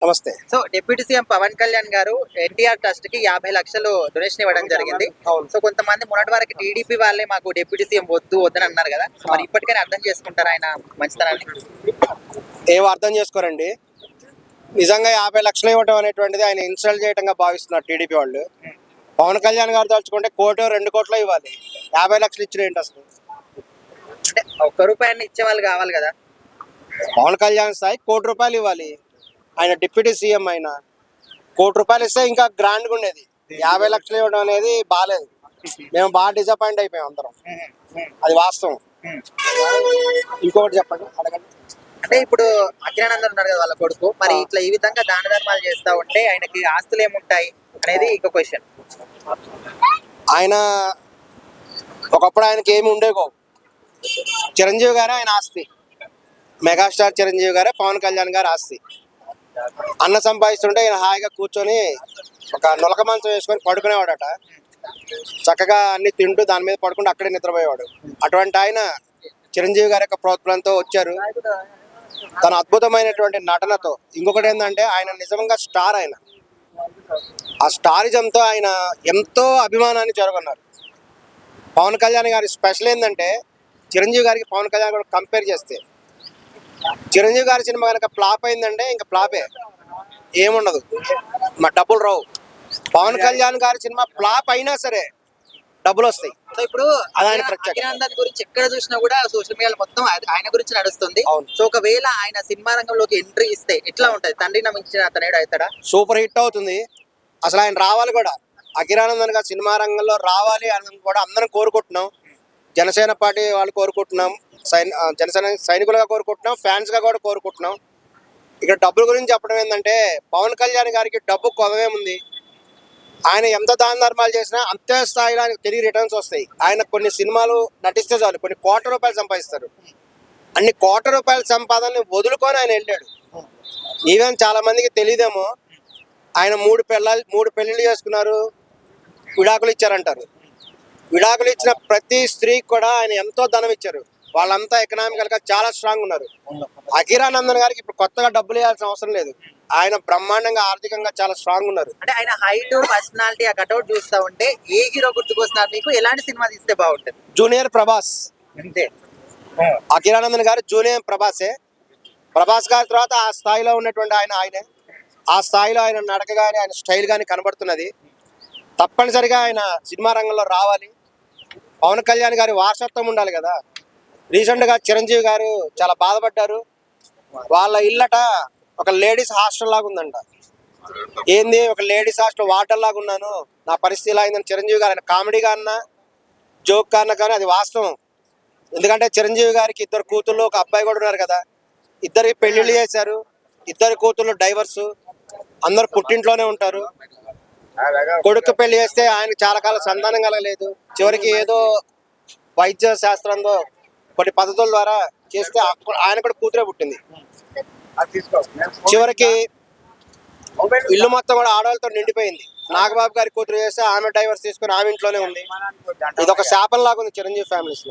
నమస్తే. So deputy CM Pawan Kalyan garu NTR trust కి 50 లక్షలు డొనేషన్ ఇవ్వడం జరిగింది. సో కొంతమంది మొన్నటి వరకు టీడీపీ వాళ్ళే మాకు డిప్యూటీ సీఎం వద్దని అన్నారు కదా. మరి ఇప్పటికైనా అర్థం చేసుకుంటారు ఆయన మంచితనాన్ని? ఏం అర్థం చేసుకోరండి. నిజంగా 50 లక్షలు ఇవ్వడం అనేటువంటిది ఆయన ఇన్స్టాల్ చేయడంగా భావిస్తున్నారు టీడీపీ వాళ్ళు. పవన్ కళ్యాణ్ గారు తలుచుకుంటే 1-2 కోట్లు ఇవ్వాలి. 50 లక్షలు ఇచ్చిన ఏంటి అసలు? అంటే ఒక్క రూపాయన్ని ఇచ్చే వాళ్ళు కావాలి కదా. పవన్ కళ్యాణ్ స్థాయి ₹1 ఇవ్వాలి. ఆయన డిప్యూటీ సీఎం అయినా ₹1 ఇస్తే ఇంకా గ్రాండ్గా ఉండేది. 50 లక్షలు ఇవ్వడం అనేది బాగాలేదు. మేము బాగా డిసప్పాయింట్ అయిపోయాం అందరం. అది వాస్తవం. ఇంకొకటి చెప్పండి, అడగండి. అంటే ఇప్పుడు అఖిలానందన్ ఉన్నారు కదా వాళ్ళ కొడుకు, మరి ఇట్లా ఈ విధంగా దాన ధర్మాలు చేస్తా ఉంటే ఆయనకి ఆస్తులు ఏముంటాయి అనేది ఇంకో క్వశ్చన్. ఆయన ఒకప్పుడు ఆయనకి ఏమి ఉండేకో. చిరంజీవి గారే ఆయన ఆస్తి. మెగాస్టార్ చిరంజీవి గారే పవన్ కళ్యాణ్ గారి ఆస్తి. అన్న సంపాదిస్తుంటే ఈయన హాయిగా కూర్చొని ఒక నులక మంచం వేసుకొని పడుకునేవాడట. చక్కగా అన్ని తింటూ దాని మీద పడుకుంటూ అక్కడే నిద్రపోయేవాడు. అటువంటి ఆయన చిరంజీవి గారి యొక్క ప్రోత్సాహంతో వచ్చారు. తన అద్భుతమైనటువంటి నటనతో. ఇంకొకటి ఏంటంటే ఆయన నిజంగా స్టార్. ఆయన ఆ స్టారిజంతో ఆయన ఎంతో అభిమానాన్ని జరుగుతున్నారు. పవన్ కళ్యాణ్ గారి స్పెషల్ ఏంటంటే చిరంజీవి గారికి పవన్ కళ్యాణ్ గారు కంపేర్ చేస్తే, చిరంజీవి గారి సినిమా కనుక ఫ్లాప్ అయిందంటే ఇంకా ఫ్లాపే, ఏముండదు, మా డబ్బులు రావు. పవన్ కళ్యాణ్ గారి సినిమా ఫ్లాప్ అయినా సరే డబ్బులు వస్తాయి. సో ఇప్పుడు అఖిలానందన్ గురించి ఎక్కడ చూసినా కూడా సోషల్ మీడియాలో మొత్తం ఆయన గురించి నడుస్తుంది. సో ఒకవేళ ఆయన సినిమా రంగంలోకి ఎంట్రీ ఇస్తే ఎట్లా ఉంటది? తండ్రి నమ్మించిన అతనేడు అవుతాడా? సూపర్ హిట్ అవుతుంది. అసలు ఆయన రావాలి కూడా. అఖిలానందన్ గారు సినిమా రంగంలో రావాలి అని కూడా అందరం కోరుకుంటున్నాం. జనసేన పార్టీ వాళ్ళు కోరుకుంటున్నాం, జనసేన సైనికులుగా కోరుకుంటున్నాం, ఫ్యాన్స్ గా కూడా కోరుకుంటున్నాం. ఇక్కడ డబ్బుల గురించి చెప్పడం ఏంటంటే పవన్ కళ్యాణ్ గారికి డబ్బు కొదవేముంది. ఆయన ఎంత దాన ధర్మాలు చేసినా అంతే స్థాయిలో ఆయనకు తిరిగి రిటర్న్స్ వస్తాయి. ఆయన కొన్ని సినిమాలు నటిస్తే చాలు కొన్ని ₹1,00,00,000 సంపాదిస్తారు. అన్ని ₹1,00,00,000 సంపాదనని వదులుకొని ఆయన వెళ్ళాడు. ఈవెన్ చాలా మందికి తెలియదేమో, ఆయన 3 పెళ్ళిళ్ళు చేసుకున్నారు, విడాకులు ఇచ్చారంటారు. విడాకులు ఇచ్చిన ప్రతి స్త్రీకి కూడా ఆయన ఎంతో ధనం ఇచ్చారు. వాళ్ళంతా ఎకనామికల్ గా చాలా స్ట్రాంగ్ ఉన్నారు. అఖిలానందన్ గారికి ఇప్పుడు కొత్తగా డబ్బులు ఇవ్వాల్సిన అవసరం లేదు. ఆయన బ్రహ్మాండంగా ఆర్థికంగా చాలా స్ట్రాంగ్ ఉన్నారు. అంటే ఆయన హైట్, పర్సనాలిటీ, ఆ కట్అవుట్ చూస్తా ఉంటే ఏ హీరో గుర్తుకొస్తున్నారు మీకు? ఎలాంటి సినిమా తీస్తే బాగుంటుంది? జూనియర్ ప్రభాస్. అంతే. అఖిలానందన్ గారు జూనియర్ ప్రభాసే. ప్రభాస్ గారి తర్వాత ఆ స్థాయిలో ఉన్నటువంటి ఆయనే. ఆ స్థాయిలో ఆయన నడక కానీ ఆయన స్టైల్ కానీ కనబడుతున్నది. తప్పనిసరిగా ఆయన సినిమా రంగంలో రావాలి. పవన్ కళ్యాణ్ గారి వారసత్వం ఉండాలి కదా. రీసెంట్గా చిరంజీవి గారు చాలా బాధపడ్డారు. వాళ్ళ ఇల్లట ఒక లేడీస్ హాస్టల్ లాగా ఉందంట. ఏంది ఒక లేడీస్ హాస్టల్ వాటర్ లాగా ఉన్నాను, నా పరిస్థితి ఇలా అయిందని చిరంజీవి గారు ఆయన కామెడీగా అన్నా జోక్ అన్నా కానీ అది వాస్తవం. ఎందుకంటే చిరంజీవి గారికి 2 కూతుళ్ళు, ఒక అబ్బాయి కూడా ఉన్నారు కదా. 2 పెళ్లిళ్ళు చేశారు. 2 కూతుళ్ళు డైవర్సు. అందరు పుట్టింట్లోనే ఉంటారు. కొడుకు పెళ్లి చేస్తే ఆయనకు చాలా కాలం సంతానం కలగలేదు. చివరికి ఏదో వైద్య శాస్త్రంలో కొన్ని పద్ధతుల ద్వారా చేస్తే ఆయన కూడా కూతురే పుట్టింది. చివరికి ఇల్లు మొత్తం కూడా ఆడవాళ్ళతో నిండిపోయింది. నాగబాబు గారి కూతురు చేస్తే ఆమె డైవర్స్ తీసుకుని ఆమె ఇంట్లోనే ఉంది. ఇది ఒక శాపం లాగా ఉంది చిరంజీవి ఫ్యామిలీస్ లో.